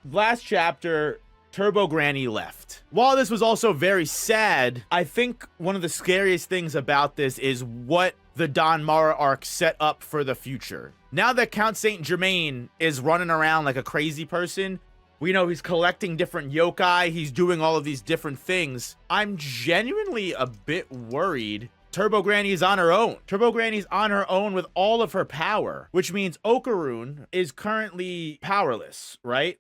last chapter, Turbo Granny left. While this was also very sad, I think one of the scariest things about this is what the Don Mara arc set up for the future. Now that Count Saint Germain is running around like a crazy person, we know he's collecting different yokai, he's doing all of these different things. I'm genuinely a bit worried Turbo Granny is on her own. Turbo Granny's on her own with all of her power, which means Okarun is currently powerless, right?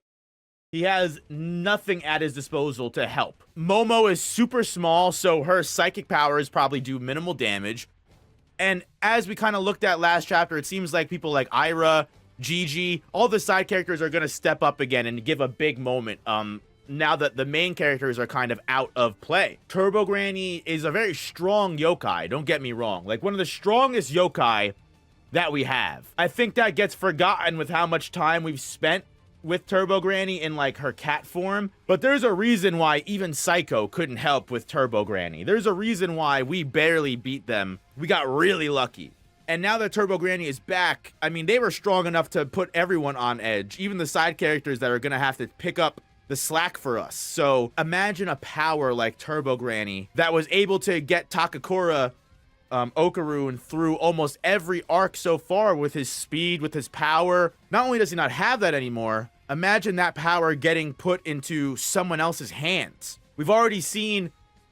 He has nothing at his disposal to help. Momo is super small, so her psychic powers probably do minimal damage. And as we kind of looked at last chapter, it seems like people like Ira, Gigi, all the side characters are going to step up again and give a big moment now that the main characters are kind of out of play. Turbo Granny is a very strong yokai, don't get me wrong. Like one of the strongest yokai that we have. I think that gets forgotten with how much time we've spent with Turbo Granny in like her cat form, but there's a reason why even Psycho couldn't help with Turbo Granny. There's a reason why we barely beat them. We got really lucky. And now that Turbo Granny is back, I mean, they were strong enough to put everyone on edge, even the side characters that are gonna have to pick up the slack for us. So imagine a power like Turbo Granny that was able to get Takakura Okarun through almost every arc so far with his speed, with his power. Not only does he not have that anymore, imagine that power getting put into someone else's hands. We've already seen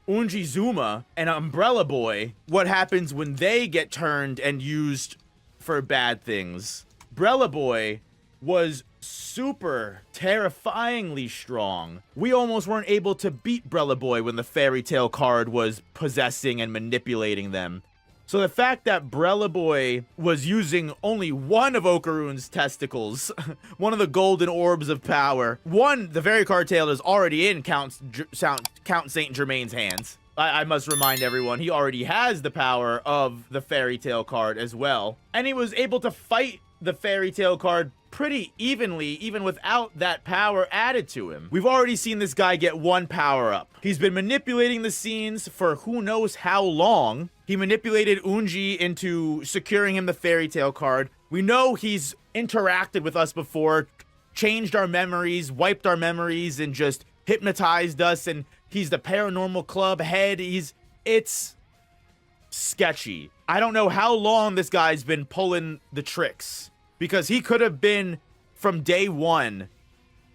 Unji Zuma and Umbrella Boy, what happens when they get turned and used for bad things. Umbrella Boy was super terrifyingly strong. We almost weren't able to beat Umbrella Boy when the fairy tale card was possessing and manipulating them. So the fact that Umbrella Boy was using only one of Okarun's testicles, one of the golden orbs of power, the fairy card tail is already in Count Saint Germain's hands. I must remind everyone, he already has the power of the fairy tale card as well. And he was able to fight the fairy tale card pretty evenly, even without that power added to him. We've already seen this guy get one power up. He's been manipulating the scenes for who knows how long. He manipulated Unji into securing him the fairy tale card. We know he's interacted with us before, changed our memories, wiped our memories, and just hypnotized us, and he's the paranormal club head. It's sketchy. I don't know how long this guy's been pulling the tricks, because he could have been, from day one,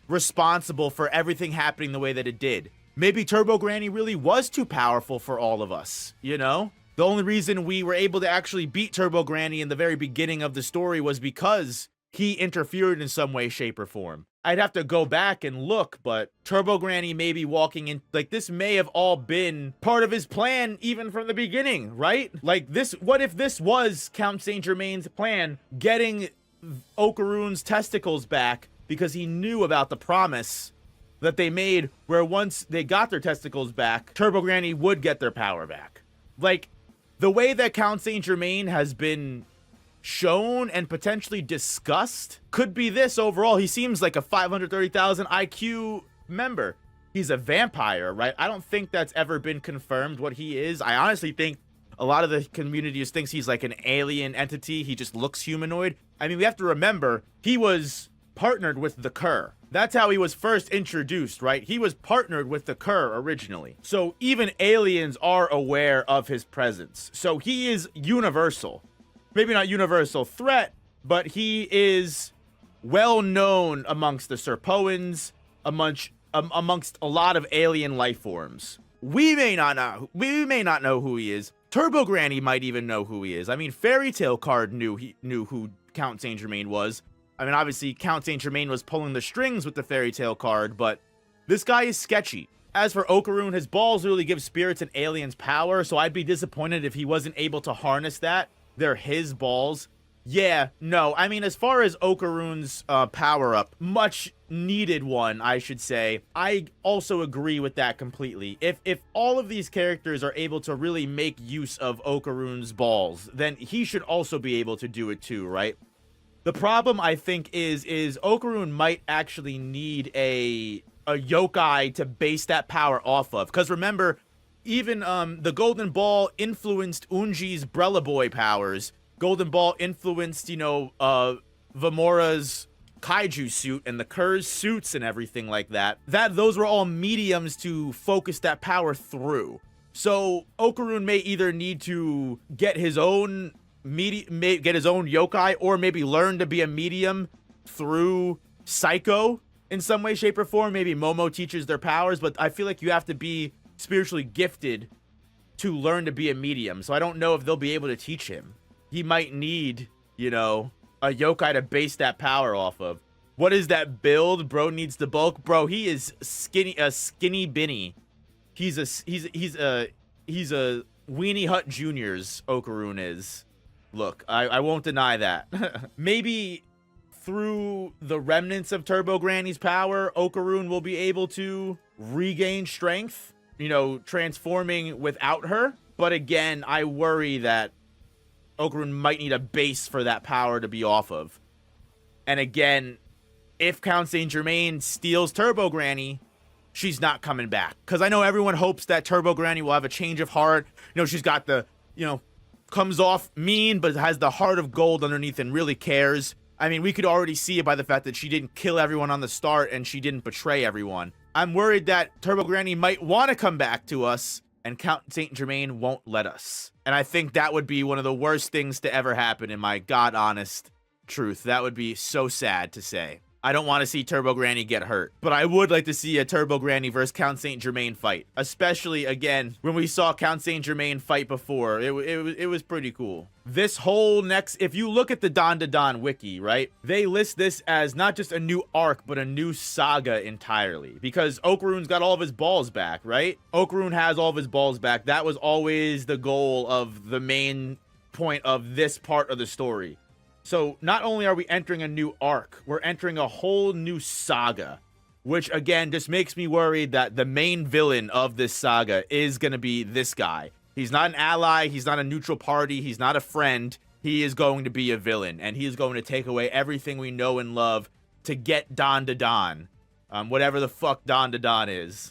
responsible for everything happening the way that it did. Maybe Turbo Granny really was too powerful for all of us, you know? The only reason we were able to actually beat Turbo Granny in the very beginning of the story was because he interfered in some way, shape, or form. I'd have to go back and look, but Turbo Granny may be walking in, like, this may have all been part of his plan even from the beginning, right? Like, what if this was Count Saint Germain's plan, getting Okarun's testicles back because he knew about the promise that they made where once they got their testicles back, Turbo Granny would get their power back. Like, the way that Count Saint Germain has been shown and potentially discussed could be this overall. He seems like a 530,000 IQ member. He's a vampire, right? I don't think that's ever been confirmed what he is. I honestly think a lot of the community just thinks he's like an alien entity. He just looks humanoid. I mean, we have to remember, he was partnered with the Cur. That's how he was first introduced, right? He was partnered with the Cur originally. So even aliens are aware of his presence. So he is universal. Maybe not universal threat, but he is well known amongst the Serpoans, amongst a lot of alien life forms. We may not know who he is. Turbo Granny might even know who he is. I mean, Fairy Tale Card knew who Count Saint Germain was. I mean, obviously, Count Saint Germain was pulling the strings with the Fairy Tale Card, but this guy is sketchy. As for Okarun, his balls really give spirits and aliens power, so I'd be disappointed if he wasn't able to harness that. They're his balls. Yeah, no, I mean, as far as Okarun's power-up, much needed one, I should say, I also agree with that completely. If all of these characters are able to really make use of Okarun's balls, then he should also be able to do it too, right? The problem, I think, is Okarun might actually need a yokai to base that power off of. Because remember, even the Golden Ball influenced Unji's Umbrella Boy powers. Golden Ball influenced, you know, Vamora's kaiju suit and the Kur's suits and everything like that, those were all mediums to focus that power through. So Okarun may either need to get his own yokai, or maybe learn to be a medium through Psycho in some way, shape, or form. Maybe Momo teaches their powers, but I feel like you have to be spiritually gifted to learn to be a medium. So I don't know if they'll be able to teach him. He might need, you know, a yokai to base that power off of. What is that build? Bro needs the bulk. Bro, he is skinny Binny. He's a Weenie Hut Junior's Okarun is. Look, I won't deny that. Maybe through the remnants of Turbo Granny's power, Okarun will be able to regain strength, you know, transforming without her. But again, I worry that Okarun might need a base for that power to be off of. And again, if Count Saint Germain steals Turbo Granny, she's not coming back. Because I know everyone hopes that Turbo Granny will have a change of heart. You know, she's got the, you know, comes off mean, but has the heart of gold underneath and really cares. I mean, we could already see it by the fact that she didn't kill everyone on the start and she didn't betray everyone. I'm worried that Turbo Granny might want to come back to us and Count Saint Germain won't let us. And I think that would be one of the worst things to ever happen, in my god honest truth. That would be so sad to say. I don't want to see Turbo Granny get hurt, but I would like to see a Turbo Granny versus Count Saint Germain fight. Especially, again, when we saw Count Saint Germain fight before. It was pretty cool. This whole next, if you look at the DanDaDan wiki, right, they list this as not just a new arc, but a new saga entirely. Because Okarun's got all of his balls back, right? Okarun has all of his balls back. That was always the goal of the main point of this part of the story. So not only are we entering a new arc, we're entering a whole new saga, which again just makes me worried that the main villain of this saga is going to be this guy. He's not an ally, he's not a neutral party, he's not a friend. He is going to be a villain, and he is going to take away everything we know and love to get DanDaDan. Whatever the fuck DanDaDan is.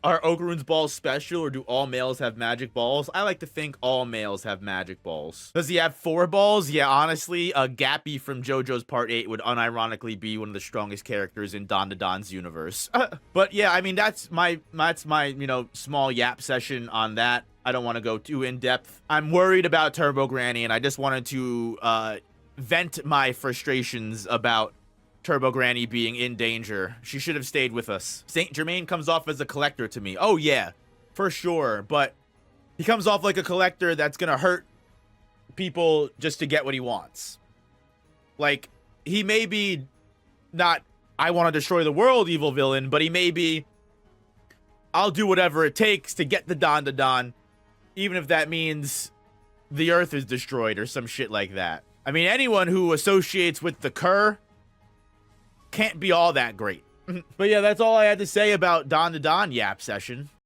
Are Okarun's balls special, or do all males have magic balls? I like to think all males have magic balls. Does he have 4 balls? Yeah, honestly, Gappy from JoJo's Part 8 would unironically be one of the strongest characters in DanDaDan's universe. But yeah, I mean, that's my, you know, small yap session on that. I don't want to go too in-depth. I'm worried about Turbo Granny, and I just wanted to vent my frustrations about Turbo Granny being in danger. She should have stayed with us. Saint Germain comes off as a collector to me. Oh yeah, for sure. But he comes off like a collector that's gonna hurt people just to get what he wants. Like, he may be not, I want to destroy the world evil villain, but he may be, I'll do whatever it takes to get the DanDaDan, even if that means the earth is destroyed or some shit like that. I mean, anyone who associates with the Kur can't be all that great. But yeah, that's all I had to say about DanDaDan yap session.